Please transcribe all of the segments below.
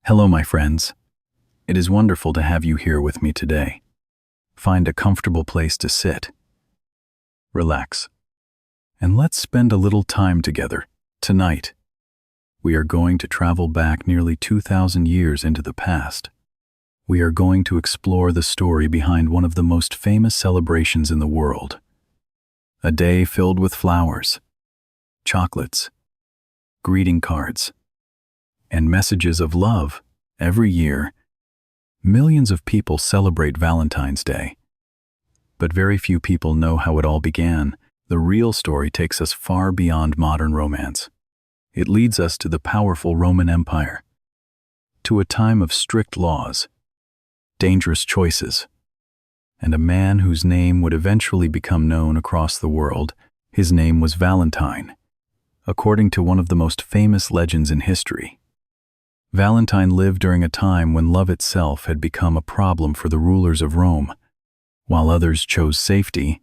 Hello, my friends. It is wonderful to have you here with me today. Find a comfortable place to sit, relax, and let's spend a little time together. Tonight, we are going to travel back nearly 2,000 years into the past. We are going to explore the story behind one of the most famous celebrations in the world. A day filled with flowers, chocolates, greeting cards, and messages of love. Every year, millions of people celebrate Valentine's Day. But very few people know how it all began. The real story takes us far beyond modern romance. It leads us to the powerful Roman Empire, to a time of strict laws, dangerous choices, and a man whose name would eventually become known across the world. His name was Valentine, according to one of the most famous legends in history. Valentine lived during a time when love itself had become a problem for the rulers of Rome. While others chose safety,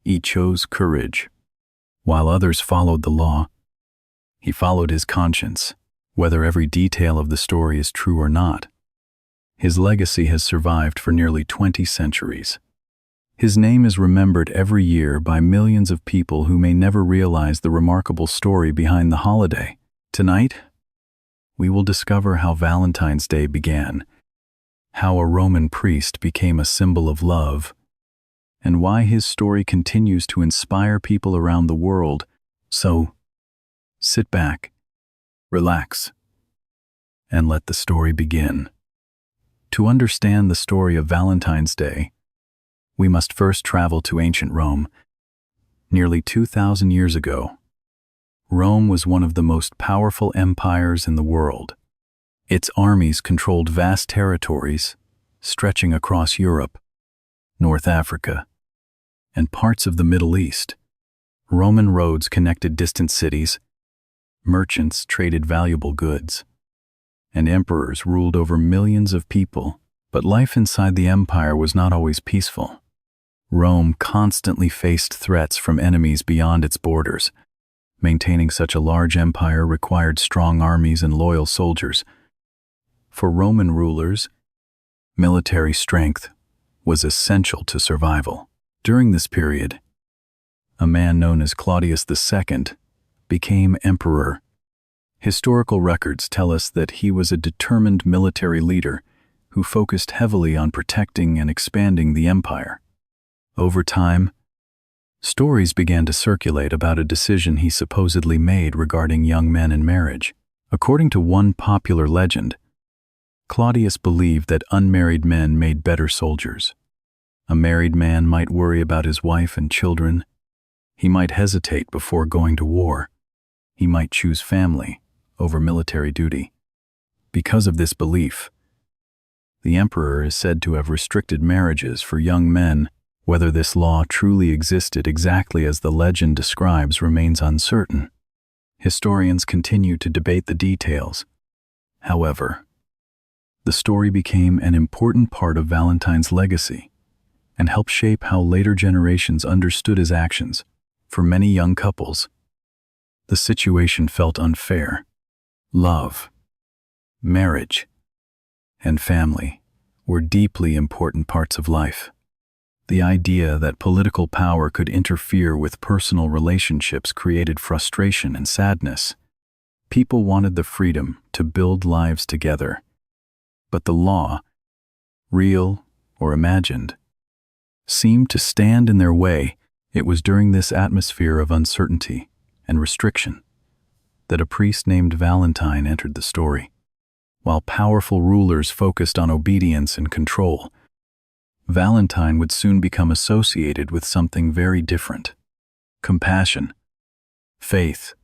he chose courage. While others followed the law, he followed his conscience, whether every detail of the story is true or not. His legacy has survived for nearly 20 centuries. His name is remembered every year by millions of people who may never realize the remarkable story behind the holiday. Tonight, we will discover how Valentine's Day began, how a Roman priest became a symbol of love, and why his story continues to inspire people around the world. So, sit back, relax, and let the story begin. To understand the story of Valentine's Day, we must first travel to ancient Rome. Nearly 2,000 years ago, Rome was one of the most powerful empires in the world. Its armies controlled vast territories, stretching across Europe, North Africa, and parts of the Middle East. Roman roads connected distant cities, merchants traded valuable goods, and emperors ruled over millions of people. But life inside the empire was not always peaceful. Rome constantly faced threats from enemies beyond its borders. Maintaining such a large empire required strong armies and loyal soldiers. For Roman rulers, military strength was essential to survival. During this period, a man known as Claudius II became emperor. Historical records tell us that he was a determined military leader who focused heavily on protecting and expanding the empire. Over time, stories began to circulate about a decision he supposedly made regarding young men in marriage. According to one popular legend, Claudius believed that unmarried men made better soldiers. A married man might worry about his wife and children. He might hesitate before going to war. He might choose family over military duty. Because of this belief, the emperor is said to have restricted marriages for young men. Whether this law truly existed exactly as the legend describes remains uncertain. Historians continue to debate the details. However, the story became an important part of Valentine's legacy and helped shape how later generations understood his actions. For many young couples, the situation felt unfair. Love, marriage, and family were deeply important parts of life. The idea that political power could interfere with personal relationships created frustration and sadness. People wanted the freedom to build lives together. But the law, real or imagined, seemed to stand in their way. It was during this atmosphere of uncertainty and restriction that a priest named Valentine entered the story. While powerful rulers focused on obedience and control, Valentine would soon become associated with something very different: compassion, faith,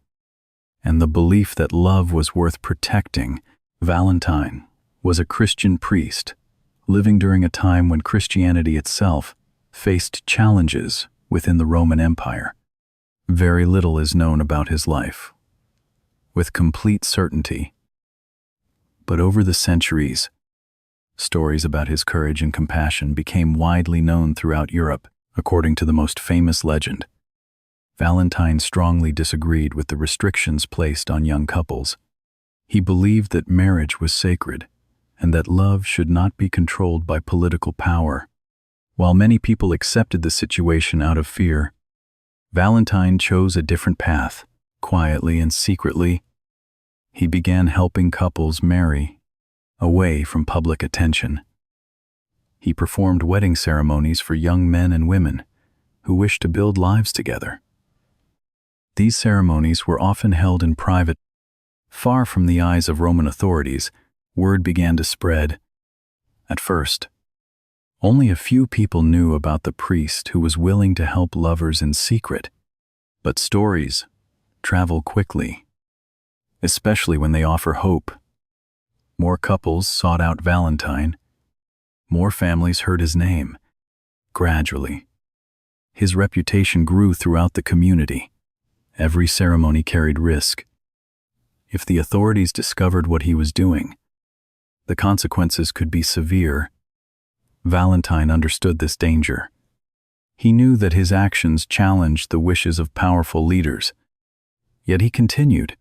and the belief that love was worth protecting. Valentine was a Christian priest, living during a time when Christianity itself faced challenges within the Roman Empire. Very little is known about his life, with complete certainty. But over the centuries, stories about his courage and compassion became widely known throughout Europe. According to the most famous legend, Valentine strongly disagreed with the restrictions placed on young couples. He believed that marriage was sacred and that love should not be controlled by political power. While many people accepted the situation out of fear, Valentine chose a different path. Quietly and secretly, he began helping couples marry away from public attention. He performed wedding ceremonies for young men and women who wished to build lives together. These ceremonies were often held in private. Far from the eyes of Roman authorities, word began to spread. At first, only a few people knew about the priest who was willing to help lovers in secret. But stories travel quickly, especially when they offer hope. More couples sought out Valentine. More families heard his name. Gradually, his reputation grew throughout the community. Every ceremony carried risk. If the authorities discovered what he was doing, the consequences could be severe. Valentine understood this danger. He knew that his actions challenged the wishes of powerful leaders. Yet he continued.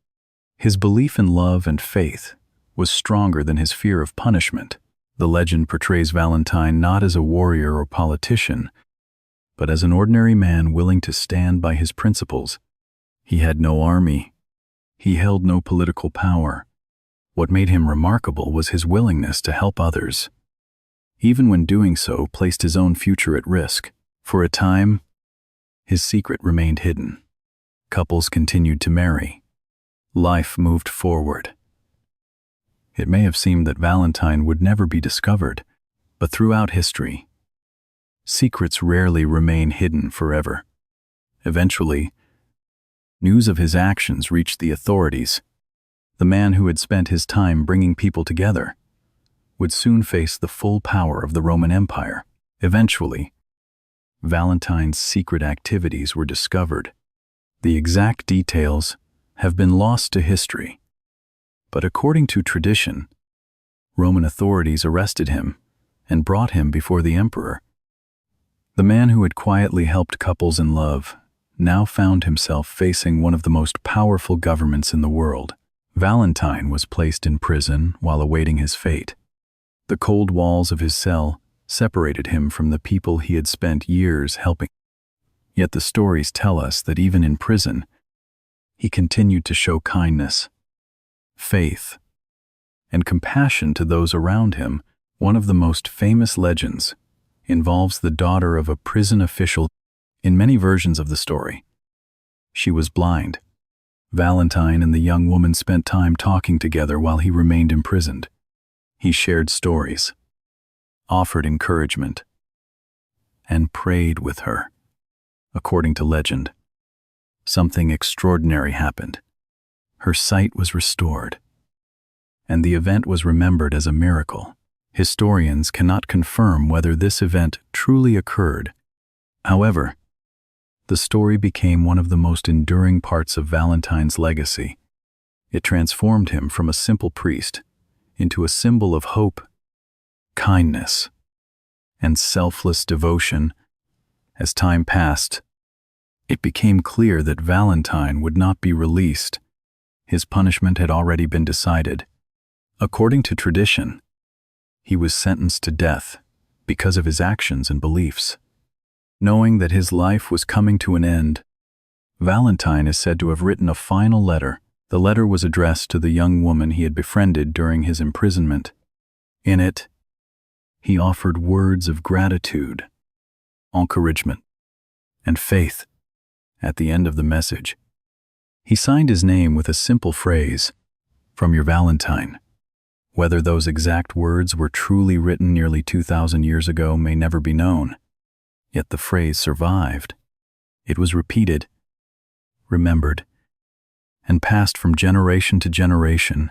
His belief in love and faith was stronger than his fear of punishment. The legend portrays Valentine not as a warrior or politician, but as an ordinary man willing to stand by his principles. He had no army. He held no political power. What made him remarkable was his willingness to help others, even when doing so placed his own future at risk. For a time, his secret remained hidden. Couples continued to marry. Life moved forward. It may have seemed that Valentine would never be discovered, but throughout history, secrets rarely remain hidden forever. Eventually, news of his actions reached the authorities. The man who had spent his time bringing people together would soon face the full power of the Roman Empire. Eventually, Valentine's secret activities were discovered. The exact details have been lost to history, but according to tradition, Roman authorities arrested him and brought him before the emperor. The man who had quietly helped couples in love now found himself facing one of the most powerful governments in the world. Valentine was placed in prison while awaiting his fate. The cold walls of his cell separated him from the people he had spent years helping. Yet the stories tell us that even in prison, he continued to show kindness, faith, and compassion to those around him. One of the most famous legends involves the daughter of a prison official. In many versions of the story, she was blind. Valentine and the young woman spent time talking together while he remained imprisoned. He shared stories, offered encouragement, and prayed with her. According to legend, something extraordinary happened. Her sight was restored, and the event was remembered as a miracle. Historians cannot confirm whether this event truly occurred. However, the story became one of the most enduring parts of Valentine's legacy. It transformed him from a simple priest into a symbol of hope, kindness, and selfless devotion. As time passed, it became clear that Valentine would not be released. His punishment had already been decided. According to tradition, he was sentenced to death because of his actions and beliefs. Knowing that his life was coming to an end, Valentine is said to have written a final letter. The letter was addressed to the young woman he had befriended during his imprisonment. In it, he offered words of gratitude, encouragement, and faith. At the end of the message, he signed his name with a simple phrase, "From your Valentine." Whether those exact words were truly written nearly 2,000 years ago may never be known. Yet the phrase survived. It was repeated, remembered, and passed from generation to generation.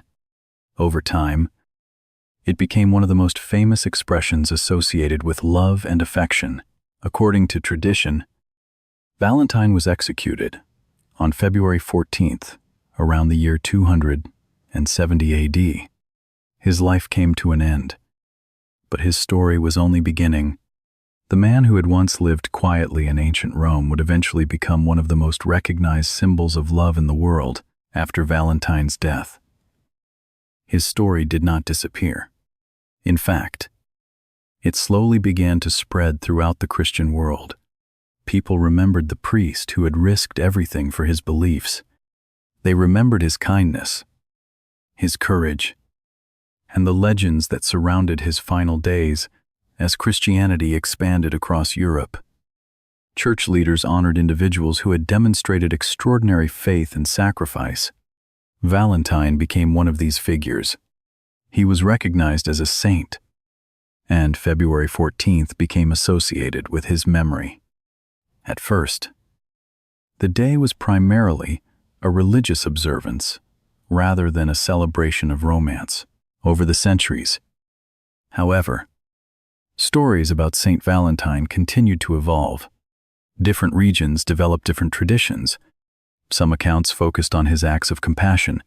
Over time, it became one of the most famous expressions associated with love and affection. According to tradition, Valentine was executed on February 14th, around the year 270 AD. His life came to an end, but his story was only beginning. The man who had once lived quietly in ancient Rome would eventually become one of the most recognized symbols of love in the world after Valentine's death. his story did not disappear. In fact, it slowly began to spread throughout the Christian world. People remembered the priest who had risked everything for his beliefs. They remembered his kindness, his courage, and the legends that surrounded his final days as Christianity expanded across Europe. Church leaders honored individuals who had demonstrated extraordinary faith and sacrifice. Valentine became one of these figures. He was recognized as a saint, and February 14th became associated with his memory. At first, the day was primarily a religious observance rather than a celebration of romance. Over the centuries, however, stories about Saint Valentine continued to evolve. Different regions developed different traditions. Some accounts focused on his acts of compassion.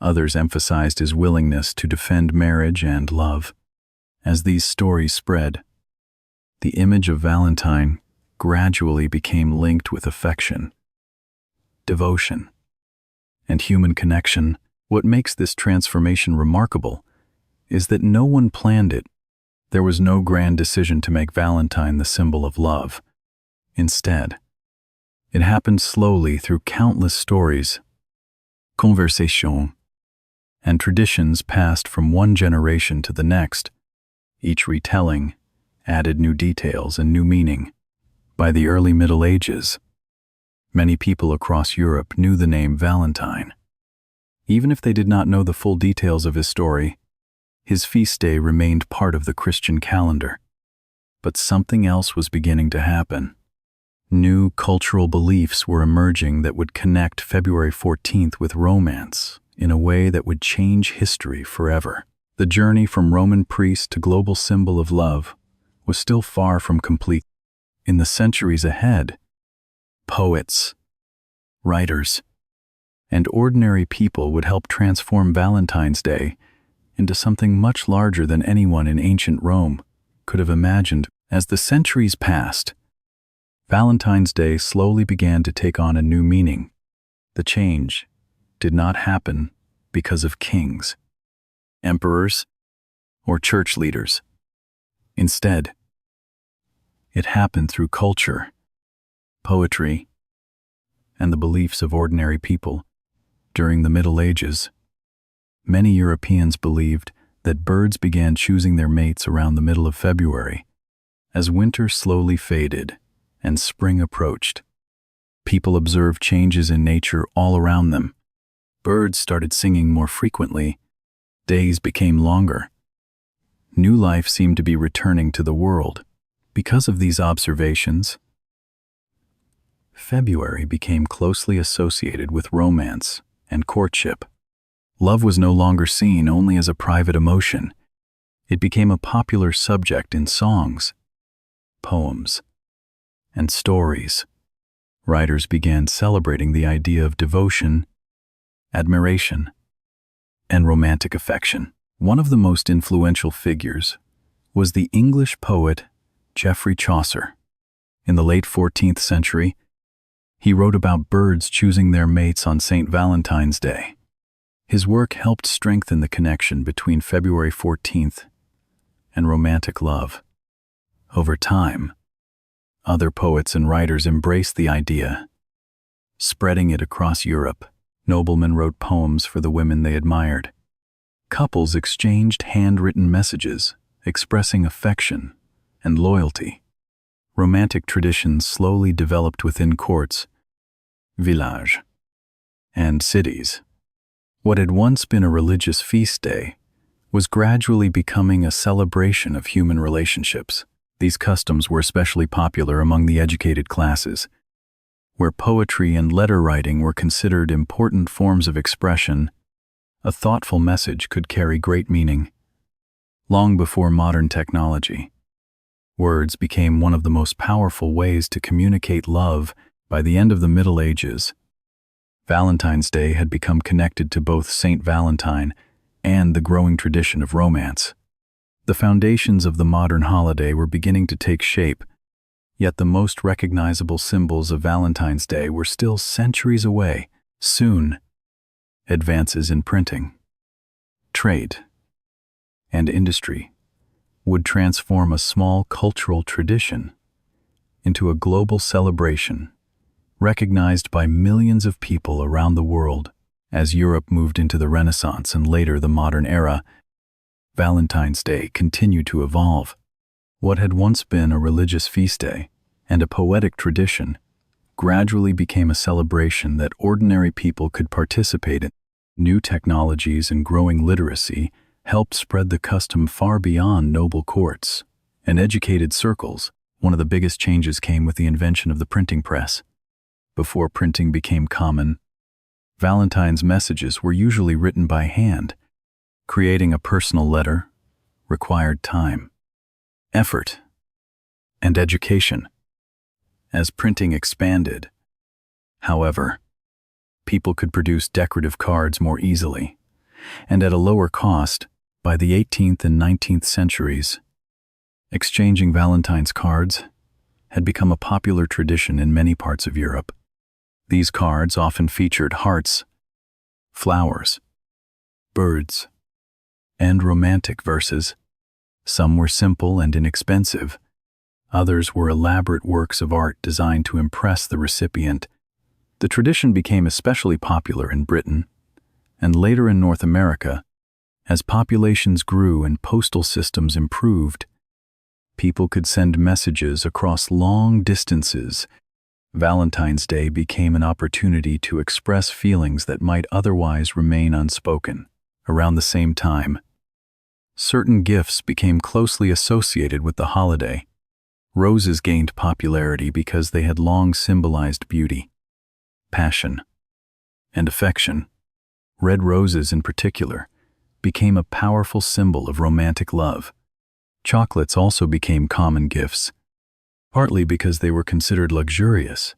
Others emphasized his willingness to defend marriage and love. As these stories spread, the image of Valentine gradually became linked with affection, devotion, and human connection. What makes this transformation remarkable is that no one planned it. There was no grand decision to make Valentine the symbol of love. Instead, it happened slowly through countless stories, conversations, and traditions passed from one generation to the next. Each retelling added new details and new meaning. By the early Middle Ages, many people across Europe knew the name Valentine. Even if they did not know the full details of his story, his feast day remained part of the Christian calendar. But something else was beginning to happen. New cultural beliefs were emerging that would connect February 14th with romance in a way that would change history forever. The journey from Roman priest to global symbol of love was still far from complete. In the centuries ahead, poets, writers, and ordinary people would help transform Valentine's Day into something much larger than anyone in ancient Rome could have imagined. As the centuries passed, Valentine's Day slowly began to take on a new meaning. The change did not happen because of kings, emperors, or church leaders. Instead, it happened through culture, poetry, and the beliefs of ordinary people. During the Middle Ages, many Europeans believed that birds began choosing their mates around the middle of February. As winter slowly faded and spring approached, people observed changes in nature all around them. Birds started singing more frequently. Days became longer. New life seemed to be returning to the world. Because of these observations, February became closely associated with romance and courtship. Love was no longer seen only as a private emotion. It became a popular subject in songs, poems, and stories. Writers began celebrating the idea of devotion, admiration, and romantic affection. One of the most influential figures was the English poet Geoffrey Chaucer. In the late 14th century, he wrote about birds choosing their mates on Saint Valentine's Day. His work helped strengthen the connection between February 14th and romantic love. Over time, other poets and writers embraced the idea, spreading it across Europe. Noblemen wrote poems for the women they admired. Couples exchanged handwritten messages expressing affection and loyalty. Romantic traditions slowly developed within courts, villages, and cities. What had once been a religious feast day was gradually becoming a celebration of human relationships. These customs were especially popular among the educated classes, where poetry and letter writing were considered important forms of expression. A thoughtful message could carry great meaning. Long before modern technology, words became one of the most powerful ways to communicate love. By the end of the Middle Ages, Valentine's Day had become connected to both Saint Valentine and the growing tradition of romance. The foundations of the modern holiday were beginning to take shape, yet the most recognizable symbols of Valentine's Day were still centuries away. Soon, advances in printing, trade, and industry would transform a small cultural tradition into a global celebration recognized by millions of people around the world. As Europe moved into the Renaissance and later the modern era, Valentine's Day continued to evolve. What had once been a religious feast day and a poetic tradition gradually became a celebration that ordinary people could participate in. New technologies and growing literacy helped spread the custom far beyond noble courts and educated circles. One of the biggest changes came with the invention of the printing press. Before printing became common, Valentine's messages were usually written by hand. Creating a personal letter required time, effort, and education. As printing expanded, however, people could produce decorative cards more easily and at a lower cost. By the 18th and 19th centuries, exchanging Valentine's cards had become a popular tradition in many parts of Europe. These cards often featured hearts, flowers, birds, and romantic verses. Some were simple and inexpensive. Others were elaborate works of art designed to impress the recipient. The tradition became especially popular in Britain and later in North America. As populations grew and postal systems improved, people could send messages across long distances. Valentine's Day became an opportunity to express feelings that might otherwise remain unspoken. Around the same time, certain gifts became closely associated with the holiday. Roses gained popularity because they had long symbolized beauty, passion, and affection. Red roses in particular became a powerful symbol of romantic love. Chocolates also became common gifts, partly because they were considered luxurious,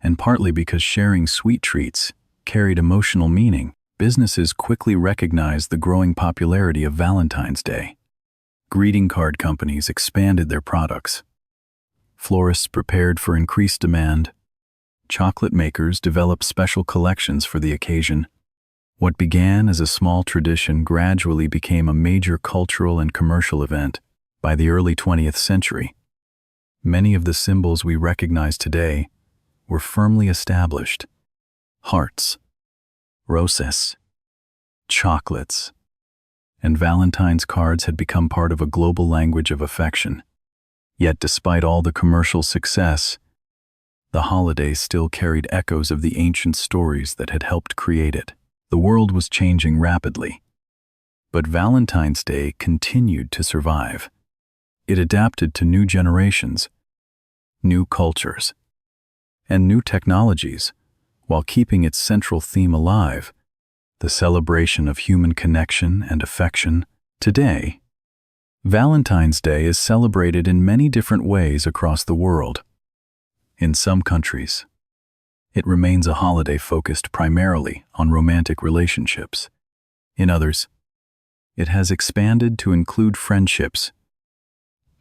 and partly because sharing sweet treats carried emotional meaning. Businesses quickly recognized the growing popularity of Valentine's Day. Greeting card companies expanded their products. Florists prepared for increased demand. Chocolate makers developed special collections for the occasion. What began as a small tradition gradually became a major cultural and commercial event. By the early 20th century, many of the symbols we recognize today were firmly established. Hearts, roses, chocolates, and Valentine's cards had become part of a global language of affection. Yet despite all the commercial success, the holiday still carried echoes of the ancient stories that had helped create it. The world was changing rapidly, but Valentine's Day continued to survive. It adapted to new generations, new cultures, and new technologies, while keeping its central theme alive, the celebration of human connection and affection. Today, Valentine's Day is celebrated in many different ways across the world. In some countries, it remains a holiday focused primarily on romantic relationships. In others, it has expanded to include friendships,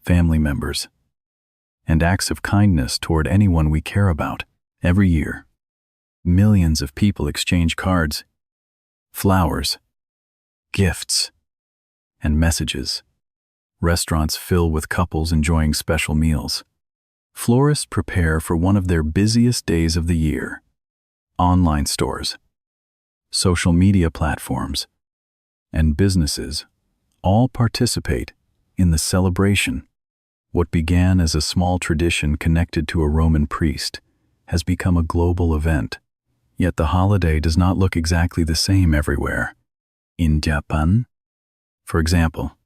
family members, and acts of kindness toward anyone we care about. Every year, millions of people exchange cards, flowers, gifts, and messages. Restaurants fill with couples enjoying special meals. Florists prepare for one of their busiest days of the year. Online stores, social media platforms, and businesses all participate in the celebration. What began as a small tradition connected to a Roman priest has become a global event. Yet the holiday does not look exactly the same everywhere. In Japan, for example,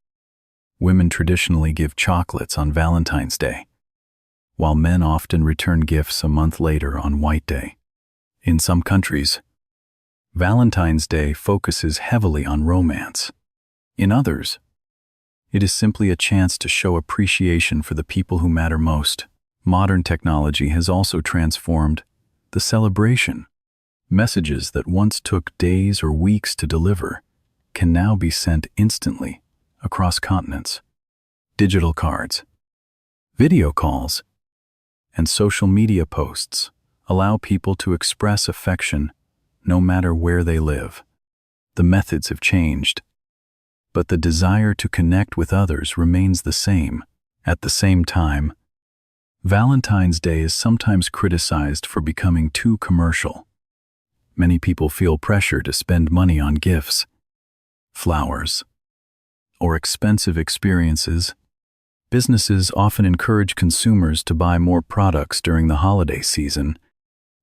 women traditionally give chocolates on Valentine's Day, while men often return gifts a month later on White Day. In some countries, Valentine's Day focuses heavily on romance. In others, it is simply a chance to show appreciation for the people who matter most. Modern technology has also transformed the celebration. Messages that once took days or weeks to deliver can now be sent instantly across continents. Digital cards, video calls, and social media posts allow people to express affection no matter where they live. The methods have changed, but the desire to connect with others remains the same. At the same time, Valentine's Day is sometimes criticized for becoming too commercial. Many people feel pressure to spend money on gifts, flowers, or expensive experiences. Businesses often encourage consumers to buy more products during the holiday season.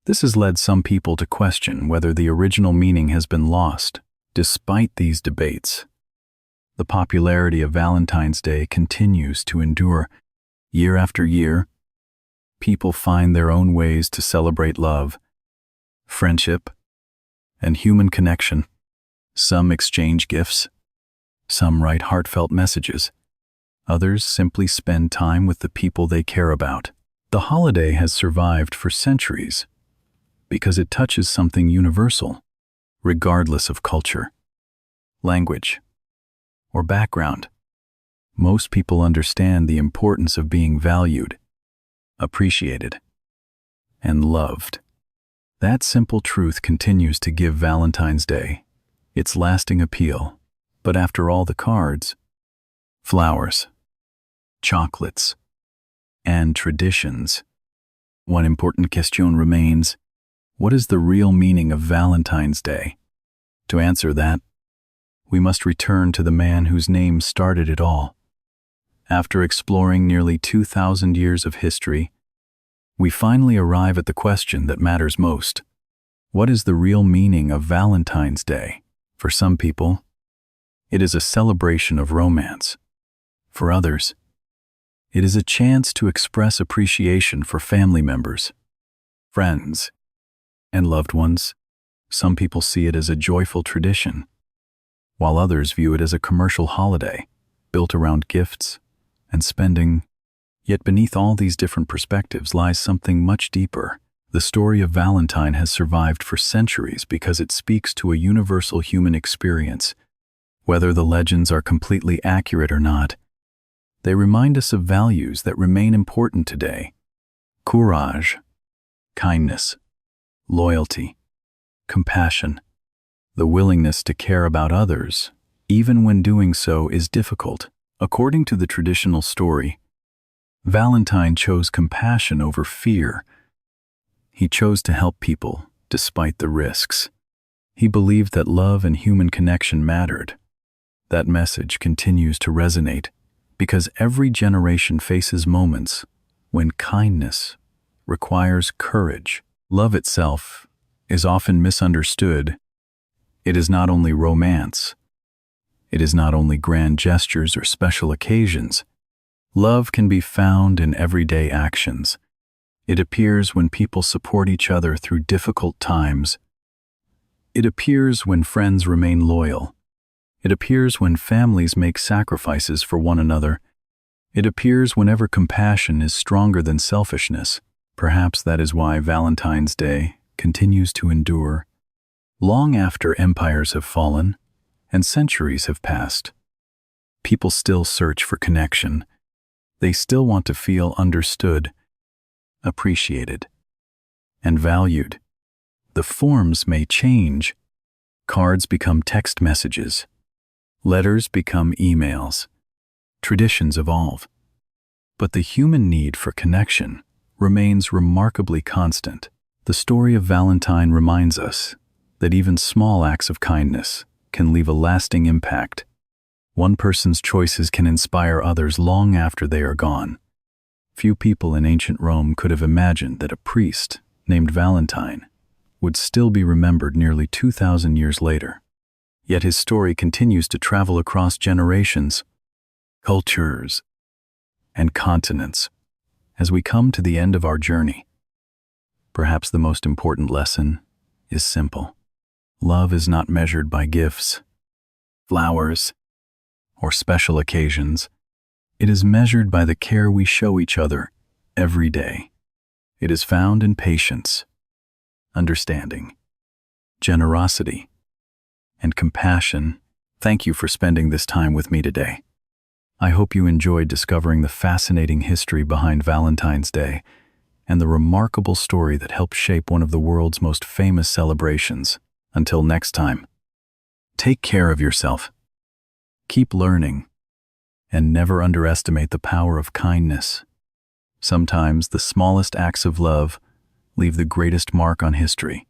This has led some people to question whether the original meaning has been lost. Despite these debates, the popularity of Valentine's Day continues to endure. Year after year, people find their own ways to celebrate love, friendship, and human connection. Some exchange gifts, some write heartfelt messages, others simply spend time with the people they care about. The holiday has survived for centuries because it touches something universal, regardless of culture, language, or background. Most people understand the importance of being valued, appreciated, and loved. That simple truth continues to give Valentine's Day its lasting appeal. But after all the cards, flowers, chocolates, and traditions, one important question remains: what is the real meaning of Valentine's Day? To answer that, we must return to the man whose name started it all. After exploring nearly 2,000 years of history, we finally arrive at the question that matters most. What is the real meaning of Valentine's Day? For some people, it is a celebration of romance. For others, it is a chance to express appreciation for family members, friends, and loved ones. Some people see it as a joyful tradition, while others view it as a commercial holiday built around gifts and spending. Yet beneath all these different perspectives lies something much deeper. The story of Valentine has survived for centuries because it speaks to a universal human experience. Whether the legends are completely accurate or not, they remind us of values that remain important today: courage, kindness, loyalty, compassion, the willingness to care about others, even when doing so is difficult. According to the traditional story, Valentine chose compassion over fear. He chose to help people despite the risks. He believed that love and human connection mattered. That message continues to resonate because every generation faces moments when kindness requires courage. Love itself is often misunderstood. It is not only romance. It is not only grand gestures or special occasions. Love can be found in everyday actions. It appears when people support each other through difficult times. It appears when friends remain loyal. It appears when families make sacrifices for one another. It appears whenever compassion is stronger than selfishness. Perhaps that is why Valentine's Day continues to endure. Long after empires have fallen and centuries have passed, people still search for connection. They still want to feel understood, appreciated, and valued. The forms may change. Cards become text messages. Letters become emails. Traditions evolve. But the human need for connection remains remarkably constant. The story of Valentine reminds us that even small acts of kindness can leave a lasting impact. One person's choices can inspire others long after they are gone. Few people in ancient Rome could have imagined that a priest named Valentine would still be remembered nearly 2,000 years later. Yet his story continues to travel across generations, cultures, and continents. As we come to the end of our journey, perhaps the most important lesson is simple. Love is not measured by gifts, flowers, or special occasions. It is measured by the care we show each other every day. It is found in patience, understanding, generosity, and compassion. Thank you for spending this time with me today. I hope you enjoyed discovering the fascinating history behind Valentine's Day and the remarkable story that helped shape one of the world's most famous celebrations. Until next time, take care of yourself. Keep learning, and never underestimate the power of kindness. Sometimes the smallest acts of love leave the greatest mark on history.